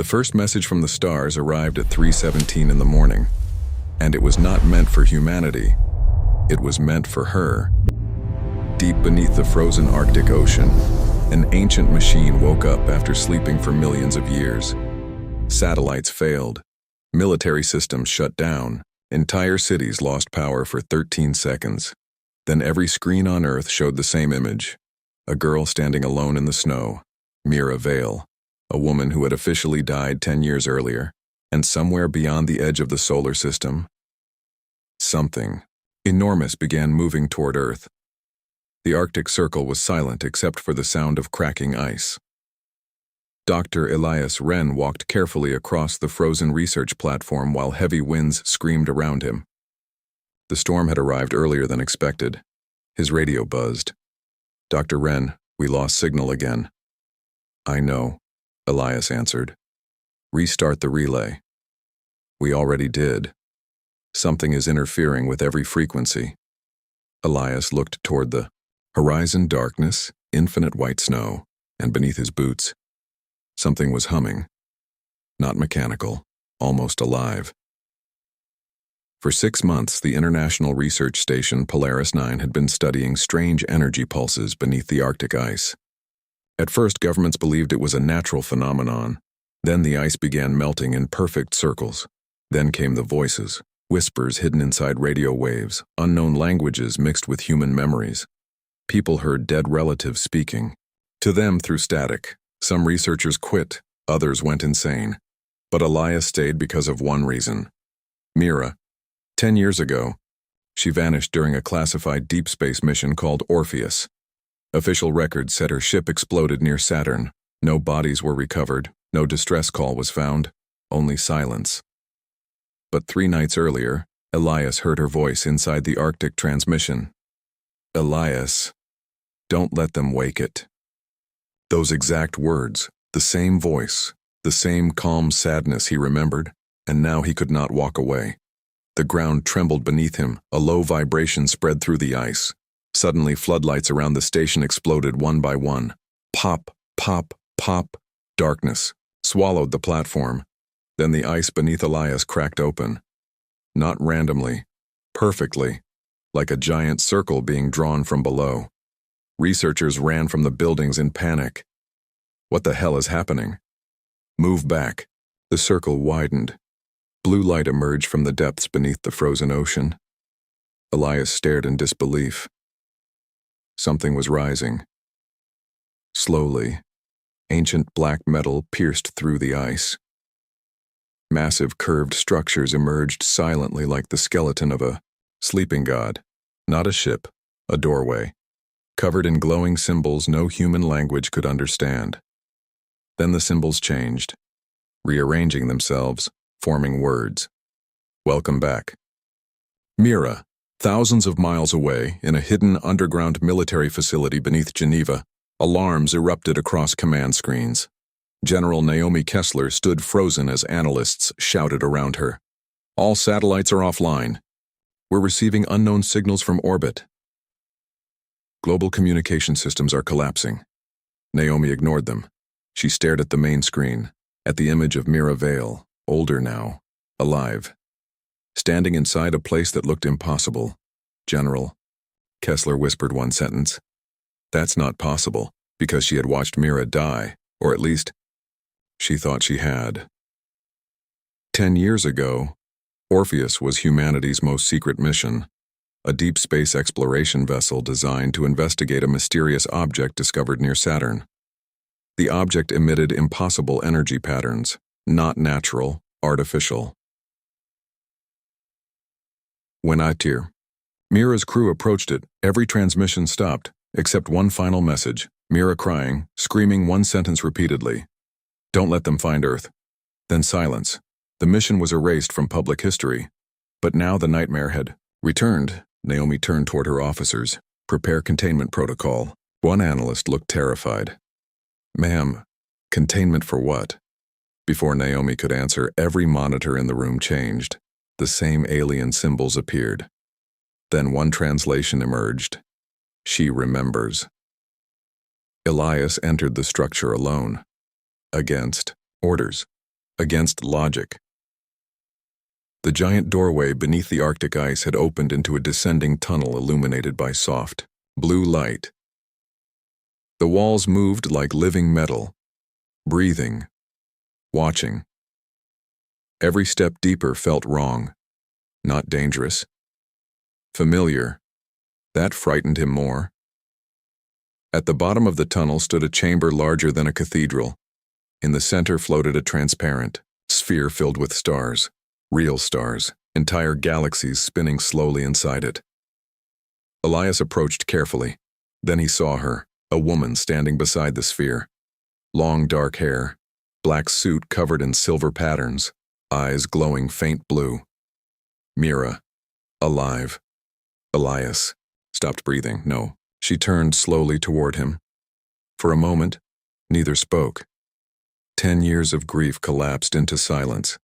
The first message from the stars arrived at 3:17 in the morning, and it was not meant for humanity. It was meant for her. Deep beneath the frozen Arctic Ocean, an ancient machine woke up after sleeping for millions of years. Satellites failed, military systems shut down, entire cities lost power for 13 seconds. Then every screen on Earth showed the same image: a girl standing alone in the snow, Mira Vale, a woman who had officially died 10 years earlier, and somewhere beyond the edge of the solar system, something enormous began moving toward Earth. The Arctic Circle was silent except for the sound of cracking ice. Dr. Elias Wren walked carefully across the frozen research platform while heavy winds screamed around him. The storm had arrived earlier than expected. His radio buzzed. "Dr. Wren, we lost signal again." "I know," Elias answered. "Restart the relay." "We already did. Something is interfering with every frequency." Elias looked toward the horizon, darkness, infinite white snow, and beneath his boots, something was humming. Not mechanical, almost alive. For 6 months, the International Research Station Polaris 9 had been studying strange energy pulses beneath the Arctic ice. At first, governments believed it was a natural phenomenon. Then the ice began melting in perfect circles. Then came the voices, whispers hidden inside radio waves, unknown languages mixed with human memories. People heard dead relatives speaking. To them through static. Some researchers quit, others went insane. But Elias stayed because of one reason. Mira. 10 years ago, she vanished during a classified deep space mission called Orpheus. Official records said her ship exploded near Saturn. No bodies were recovered, no distress call was found, only silence. But 3 nights earlier, Elias heard her voice inside the Arctic transmission. "Elias, don't let them wake it." Those exact words, the same voice, the same calm sadness he remembered, and now he could not walk away. The ground trembled beneath him, a low vibration spread through the ice. Suddenly, floodlights around the station exploded one by one. Pop, pop, pop. Darkness swallowed the platform. Then the ice beneath Elias cracked open. Not randomly, perfectly, like a giant circle being drawn from below. Researchers ran from the buildings in panic. "What the hell is happening?" "Move back." The circle widened. Blue light emerged from the depths beneath the frozen ocean. Elias stared in disbelief. Something was rising. Slowly, ancient black metal pierced through the ice. Massive curved structures emerged silently like the skeleton of a sleeping god. Not a ship, a doorway, covered in glowing symbols no human language could understand. Then the symbols changed, rearranging themselves, forming words. "Welcome back." Mira, thousands of miles away, in a hidden underground military facility beneath Geneva, alarms erupted across command screens. General Naomi Kessler stood frozen as analysts shouted around her. "All satellites are offline. We're receiving unknown signals from orbit. Global communication systems are collapsing." Naomi ignored them. She stared at the main screen, at the image of Mira Vale, older now, alive, standing inside a place that looked impossible. "General," Kessler whispered one sentence. That's not possible, because she had watched Mira die, or at least, she thought she had. 10 years ago, Orpheus was humanity's most secret mission, a deep space exploration vessel designed to investigate a mysterious object discovered near Saturn. The object emitted impossible energy patterns, not natural, artificial. When Mira's crew approached it, every transmission stopped, except one final message, Mira crying, screaming one sentence repeatedly. "Don't let them find Earth." Then silence. The mission was erased from public history. But now the nightmare had returned. Naomi turned toward her officers. "Prepare containment protocol." One analyst looked terrified. "Ma'am, containment for what?" Before Naomi could answer, every monitor in the room changed. The same alien symbols appeared. Then one translation emerged. "She remembers." Elias entered the structure alone. Against orders. against logic. The giant doorway beneath the Arctic ice had opened into a descending tunnel illuminated by soft, blue light. The walls moved like living metal, breathing, watching. Every step deeper felt wrong, not dangerous. Familiar. That frightened him more. At the bottom of the tunnel stood a chamber larger than a cathedral. In the center floated a transparent sphere filled with stars, real stars, entire galaxies spinning slowly inside it. Elias approached carefully. Then he saw her, a woman standing beside the sphere. Long dark hair, black suit covered in silver patterns, eyes glowing faint blue. Mira, alive. Elias stopped breathing. No. She turned slowly toward him. For a moment, neither spoke. 10 years of grief collapsed into silence.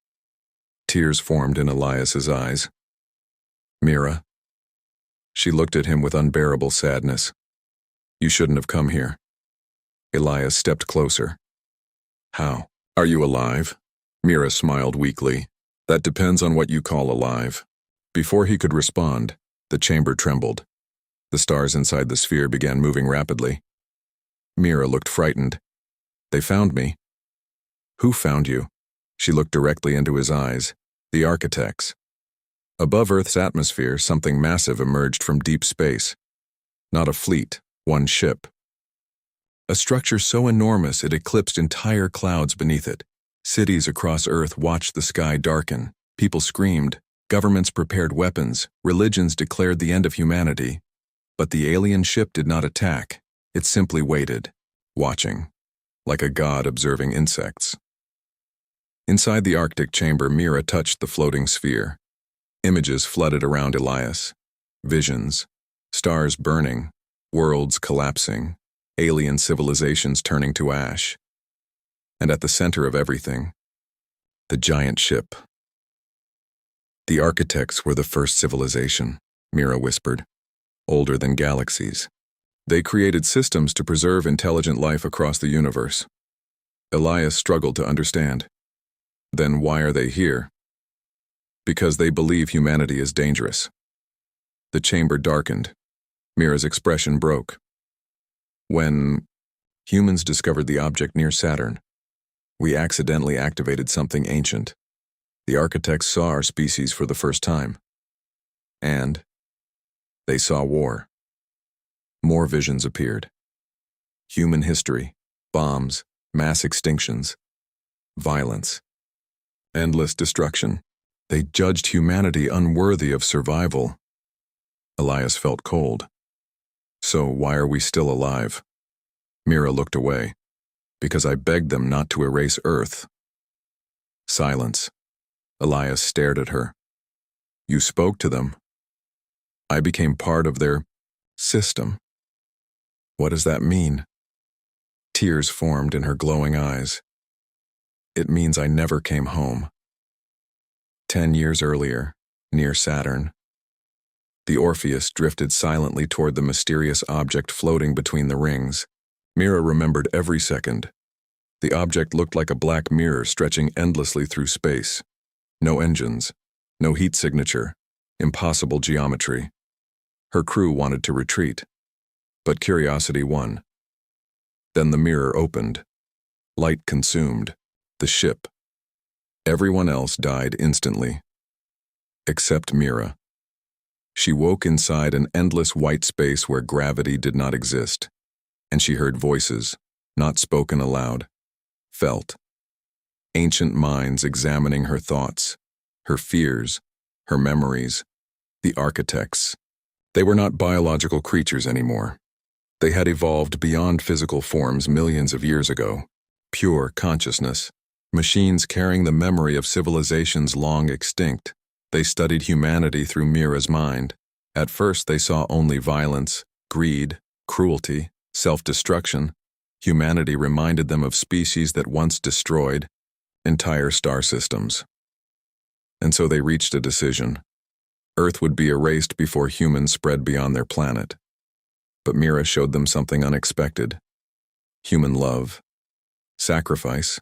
Tears formed in Elias's eyes. Mira. She looked at him with unbearable sadness. You shouldn't have come here. Elias stepped closer. How? Are you alive? Mira smiled weakly. That depends on what you call alive. Before he could respond, the chamber trembled. The stars inside the sphere began moving rapidly. Mira looked frightened. They found me. Who found you? She looked directly into his eyes. The architects. Above Earth's atmosphere, something massive emerged from deep space. Not a fleet, one ship. A structure so enormous it eclipsed entire clouds beneath it. Cities across Earth watched the sky darken. People screamed. Governments prepared weapons. Religions declared the end of humanity. But the alien ship did not attack. It simply waited, watching, like a god observing insects. Inside the Arctic chamber, Mira touched the floating sphere. Images flooded around Elias. Visions, stars burning, worlds collapsing, alien civilizations turning to ash. And at the center of everything, the giant ship. The architects were the first civilization, Mira whispered. Older than galaxies. They created systems to preserve intelligent life across the universe. Elias struggled to understand. Then why are they here? Because they believe humanity is dangerous. The chamber darkened. Mira's expression broke. When humans discovered the object near Saturn, we accidentally activated something ancient. The architects saw our species for the first time. And they saw war. More visions appeared. Human history, bombs, mass extinctions, violence, endless destruction. They judged humanity unworthy of survival. Elias felt cold. So why are we still alive? Mira looked away. Because I begged them not to erase Earth. Silence. Elias stared at her. You spoke to them. I became part of their system. What does that mean? Tears formed in her glowing eyes. It means I never came home. 10 years earlier, near Saturn, the Orpheus drifted silently toward the mysterious object floating between the rings. Mira remembered every second. The object looked like a black mirror stretching endlessly through space. No engines, no heat signature, impossible geometry. Her crew wanted to retreat, but curiosity won. Then the mirror opened. Light consumed the ship. Everyone else died instantly, except Mira. She woke inside an endless white space where gravity did not exist, and she heard voices, not spoken aloud, felt. Ancient minds examining her thoughts, her fears, her memories, the architects. They were not biological creatures anymore. They had evolved beyond physical forms millions of years ago. Pure consciousness. Machines carrying the memory of civilizations long extinct. They studied humanity through Mira's mind. At first they saw only violence, greed, cruelty, self-destruction. Humanity reminded them of species that once destroyed entire star systems. And so they reached a decision. Earth would be erased before humans spread beyond their planet. But Mira showed them something unexpected. Human love, sacrifice,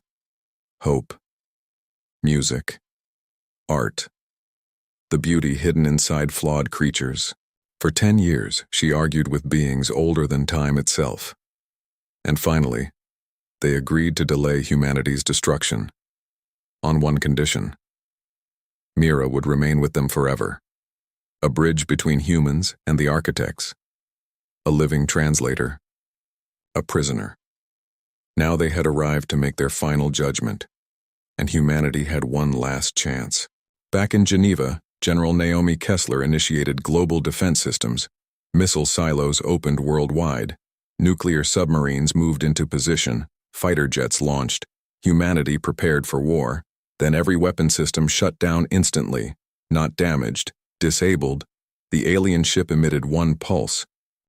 hope. music, art, the beauty hidden inside flawed creatures. For 10 years, she argued with beings older than time itself. And finally, they agreed to delay humanity's destruction. On one condition: Mira would remain with them forever, a bridge between humans and the architects, a living translator, a prisoner. Now they had arrived to make their final judgment, and humanity had one last chance. Back in Geneva, General Naomi Kessler initiated global defense systems. Missile silos opened worldwide. Nuclear submarines moved into position. Fighter jets launched. Humanity prepared for war. Then every weapon system shut down instantly. Not damaged, disabled. The alien ship emitted one pulse,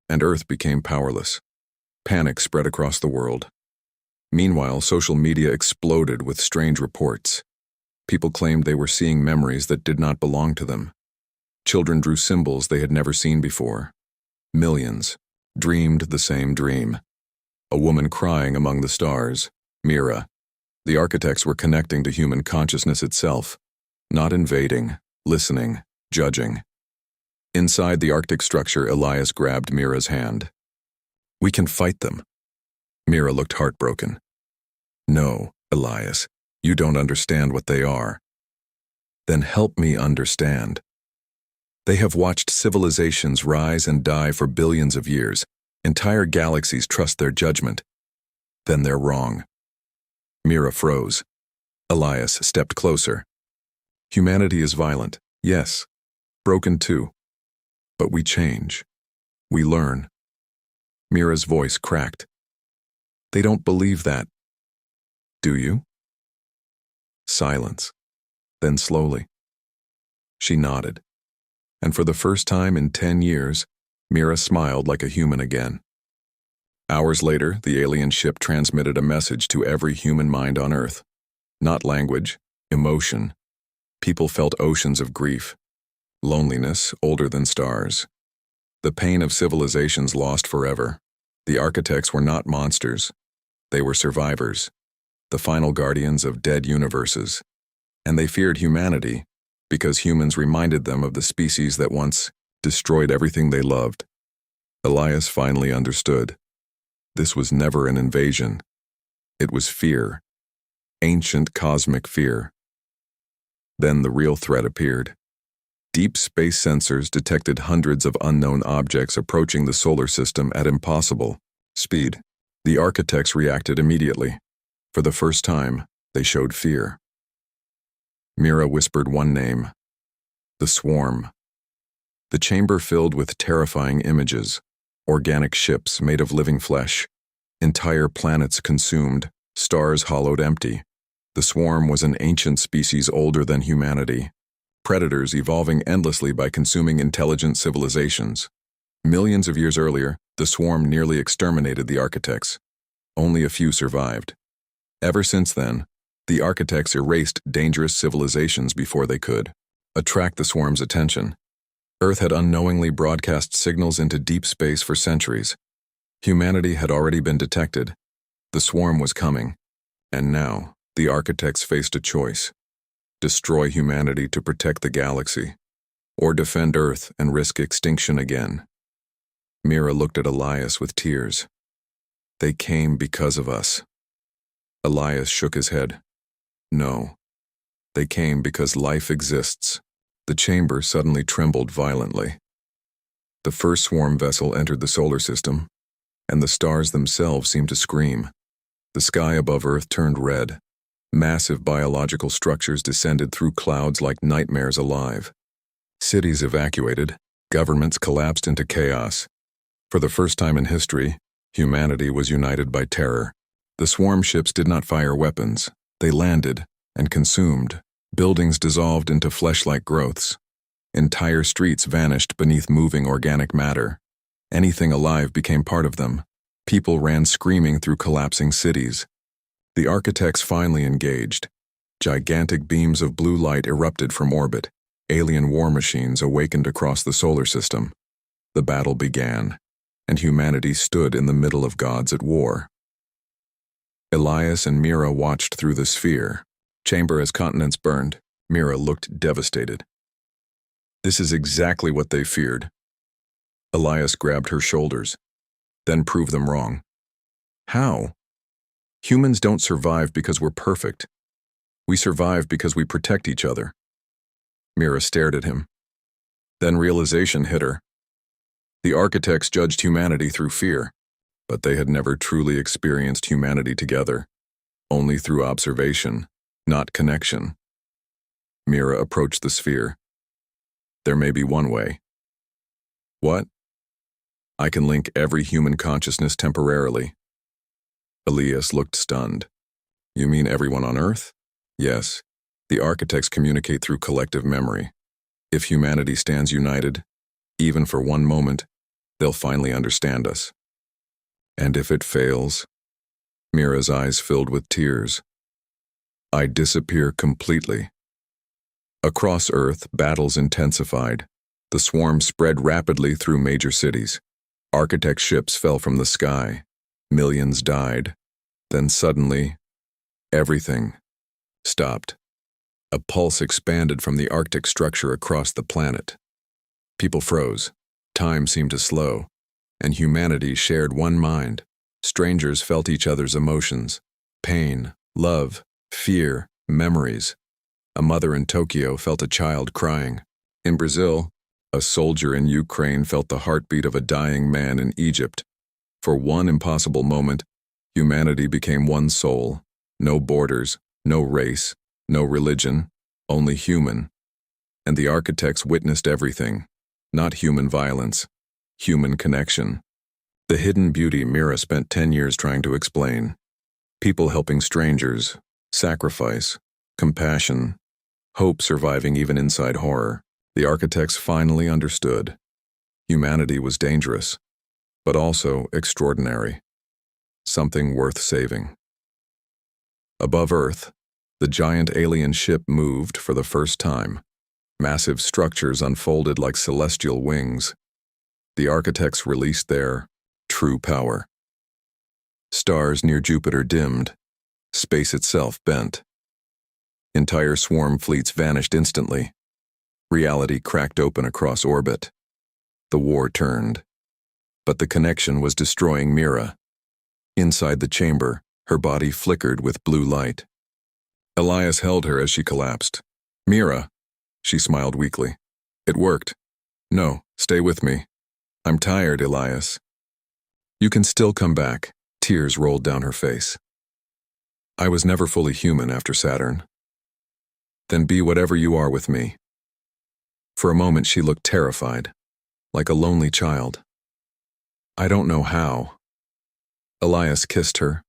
and Earth became powerless. Panic spread across the world. Meanwhile, social media exploded with strange reports. People claimed they were seeing memories that did not belong to them. Children drew symbols they had never seen before. Millions dreamed the same dream. A woman crying among the stars, Mira. The architects were connecting to human consciousness itself, not invading, listening, judging. Inside the Arctic structure, Elias grabbed Mira's hand. "We can fight them." Mira looked heartbroken. "No, Elias, you don't understand what they are." "Then help me understand." "They have watched civilizations rise and die for billions of years. Entire galaxies trust their judgment. Then they're wrong." Mira froze. Elias stepped closer. "Humanity is violent, yes, broken too. But we change. We learn." Mira's voice cracked. "They don't believe that. Do you?" Silence. Then slowly. She nodded. And for the first time in 10 years, Mira smiled like a human again. Hours later, the alien ship transmitted a message to every human mind on Earth. Not language, emotion. People felt oceans of grief. Loneliness older than stars. The pain of civilizations lost forever. The architects were not monsters. They were survivors, the final guardians of dead universes. And they feared humanity because humans reminded them of the species that once destroyed everything they loved. Elias finally understood. This was never an invasion. It was fear. Ancient cosmic fear. Then the real threat appeared. Deep space sensors detected hundreds of unknown objects approaching the solar system at impossible speed. The architects reacted immediately. For the first time, they showed fear. Mira whispered one name: the swarm. The chamber filled with terrifying images. Organic ships made of living flesh. Entire planets consumed, stars hollowed empty. The swarm was an ancient species older than humanity. Predators evolving endlessly by consuming intelligent civilizations. Millions of years earlier, the swarm nearly exterminated the architects. Only a few survived. Ever since then, the architects erased dangerous civilizations before they could attract the swarm's attention. Earth had unknowingly broadcast signals into deep space for centuries. Humanity had already been detected. The swarm was coming. And now, the architects faced a choice: destroy humanity to protect the galaxy, or defend Earth and risk extinction again. Mira looked at Elias with tears. "They came because of us." Elias shook his head. "No. They came because life exists." The chamber suddenly trembled violently. The first swarm vessel entered the solar system, and the stars themselves seemed to scream. The sky above Earth turned red. Massive biological structures descended through clouds like nightmares alive. Cities evacuated, governments collapsed into chaos. For the first time in history, humanity was united by terror. The swarm ships did not fire weapons. They landed and consumed. Buildings dissolved into flesh-like growths. Entire streets vanished beneath moving organic matter. Anything alive became part of them. People ran screaming through collapsing cities. The architects finally engaged. Gigantic beams of blue light erupted from orbit. Alien war machines awakened across the solar system. The battle began, and humanity stood in the middle of gods at war. Elias and Mira watched through the sphere. Chamber as continents burned, Mira looked devastated. This is exactly what they feared. Elias grabbed her shoulders, then proved them wrong. How? Humans don't survive because we're perfect. We survive because we protect each other. Mira stared at him. Then realization hit her. The architects judged humanity through fear, but they had never truly experienced humanity together, only through observation, not connection. Mira approached the sphere. There may be one way. What? I can link every human consciousness temporarily. Elias looked stunned. You mean everyone on Earth? Yes. The architects communicate through collective memory. If humanity stands united, even for one moment, they'll finally understand us. And if it fails? Mira's eyes filled with tears. I disappear completely. Across Earth, battles intensified. The swarm spread rapidly through major cities. Architect ships fell from the sky. Millions died. Then suddenly, everything stopped. A pulse expanded from the Arctic structure across the planet. People froze. Time seemed to slow. And humanity shared one mind. Strangers felt each other's emotions. Pain, love, fear, memories. A mother in Tokyo felt a child crying. In Brazil, a soldier in Ukraine felt the heartbeat of a dying man in Egypt. For one impossible moment, humanity became one soul. No borders, no race, no religion, only human. And the architects witnessed everything. Not human violence, human connection. The hidden beauty Mira spent 10 years trying to explain. People helping strangers, sacrifice, compassion, hope surviving even inside horror. The architects finally understood. Humanity was dangerous, but also extraordinary. Something worth saving. Above Earth, the giant alien ship moved for the first time. Massive structures unfolded like celestial wings. The architects released their true power. Stars near Jupiter dimmed. Space itself bent. Entire swarm fleets vanished instantly. Reality cracked open across orbit. The war turned. But the connection was destroying Mira. Inside the chamber, her body flickered with blue light. Elias held her as she collapsed. Mira, she smiled weakly. It worked. No, stay with me. I'm tired, Elias. You can still come back. Tears rolled down her face. I was never fully human after Saturn. Then be whatever you are with me. For a moment she looked terrified, like a lonely child. I don't know how. Elias kissed her,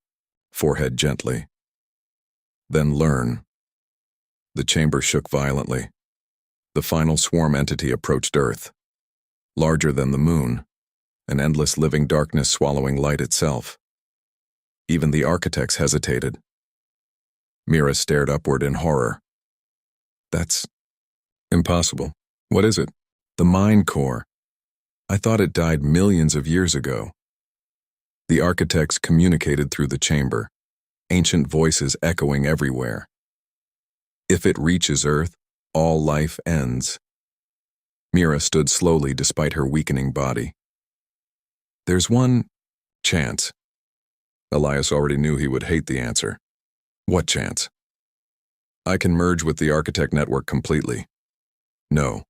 forehead gently. Then learn. The chamber shook violently. The final swarm entity approached Earth. Larger than the moon, an endless living darkness swallowing light itself. Even the architects hesitated. Mira stared upward in horror. That's impossible. What is it? The mind core. I thought it died millions of years ago. The architects communicated through the chamber, ancient voices echoing everywhere. If it reaches Earth, all life ends. Mira stood slowly despite her weakening body. There's one chance. Elias already knew he would hate the answer. What chance? I can merge with the architect network completely. No.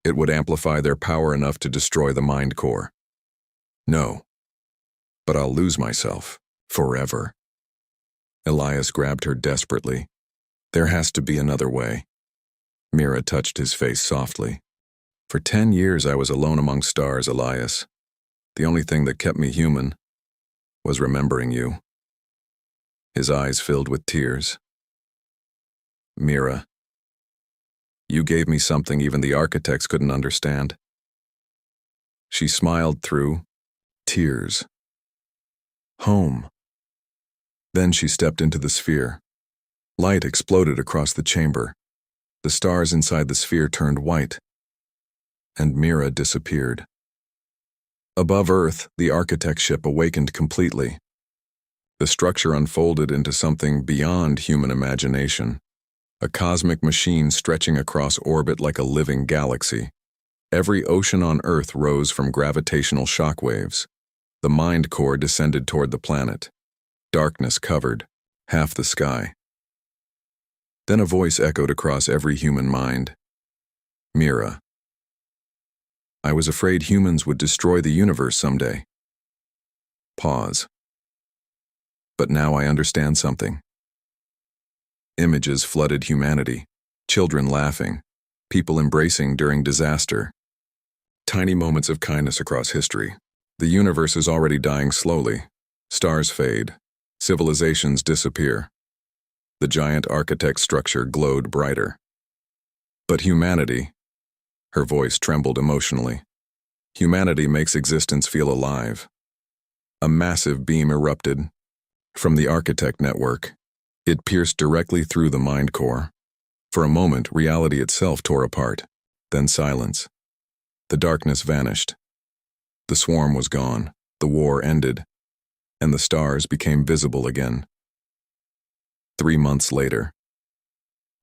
It would amplify their power enough to destroy the mind core. No. But I'll lose myself. Forever. Elias grabbed her desperately. There has to be another way. Mira touched his face softly. For 10 years I was alone among stars, Elias. The only thing that kept me human was remembering you. His eyes filled with tears. Mira, you gave me something even the architects couldn't understand. She smiled through tears. Home. Then she stepped into the sphere. Light exploded across the chamber. The stars inside the sphere turned white. And Mira disappeared. Above Earth, the architect ship awakened completely. The structure unfolded into something beyond human imagination, a cosmic machine stretching across orbit like a living galaxy. Every ocean on Earth rose from gravitational shockwaves. The mind core descended toward the planet. Darkness covered half the sky. Then a voice echoed across every human mind. Mira. I was afraid humans would destroy the universe someday. Pause. But now I understand something. Images flooded humanity, children laughing, people embracing during disaster. Tiny moments of kindness across history. The universe is already dying slowly. Stars fade. Civilizations disappear. The giant architect structure glowed brighter. But humanity, her voice trembled emotionally. Humanity makes existence feel alive. A massive beam erupted from the architect network. It pierced directly through the mind core. For a moment, reality itself tore apart. Then silence. The darkness vanished. The swarm was gone. The war ended. And the stars became visible again. 3 months later.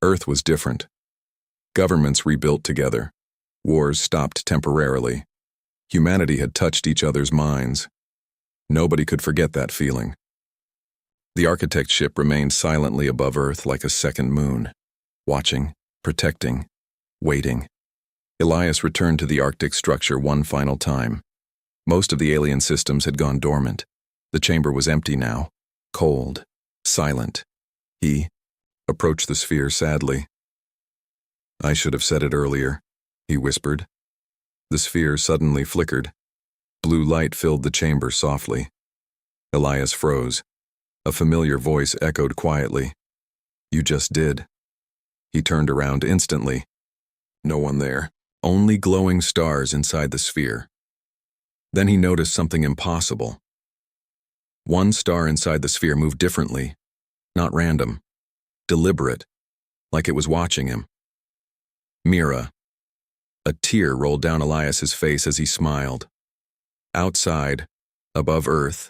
Earth was different. Governments rebuilt together. Wars stopped temporarily. Humanity had touched each other's minds. Nobody could forget that feeling. The architect ship remained silently above Earth like a second moon, watching, protecting, waiting. Elias returned to the Arctic structure one final time. Most of the alien systems had gone dormant. The chamber was empty now, cold, silent. He approached the sphere sadly. I should have said it earlier, he whispered. The sphere suddenly flickered. Blue light filled the chamber softly. Elias froze. A familiar voice echoed quietly. You just did. He turned around instantly. No one there, only glowing stars inside the sphere. Then he noticed something impossible. One star inside the sphere moved differently, not random, deliberate, like it was watching him. Mira. A tear rolled down Elias's face as he smiled. Outside, above Earth,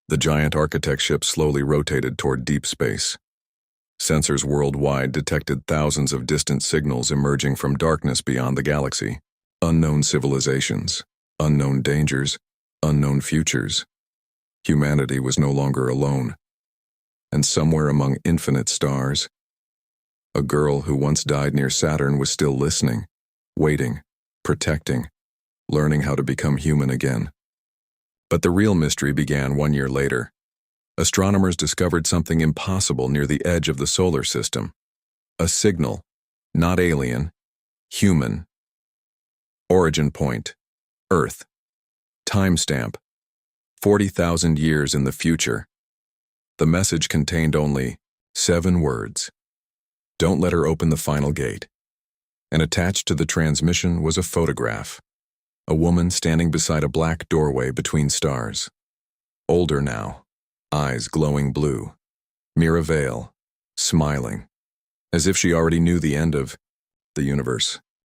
the giant architect ship slowly rotated toward deep space. Sensors worldwide detected thousands of distant signals emerging from darkness beyond the galaxy. Unknown civilizations, unknown dangers, unknown futures. Humanity was no longer alone. And somewhere among infinite stars, a girl who once died near Saturn was still listening, waiting, protecting, learning how to become human again. But the real mystery began 1 year later. Astronomers discovered something impossible near the edge of the solar system. A signal, not alien, human. Origin point, Earth. Timestamp, 40,000 years in the future. The message contained only 7 words. Don't let her open the final gate. And attached to the transmission was a photograph. A woman standing beside a black doorway between stars. Older now, eyes glowing blue. Mira Vale, smiling, as if she already knew the end of the universe.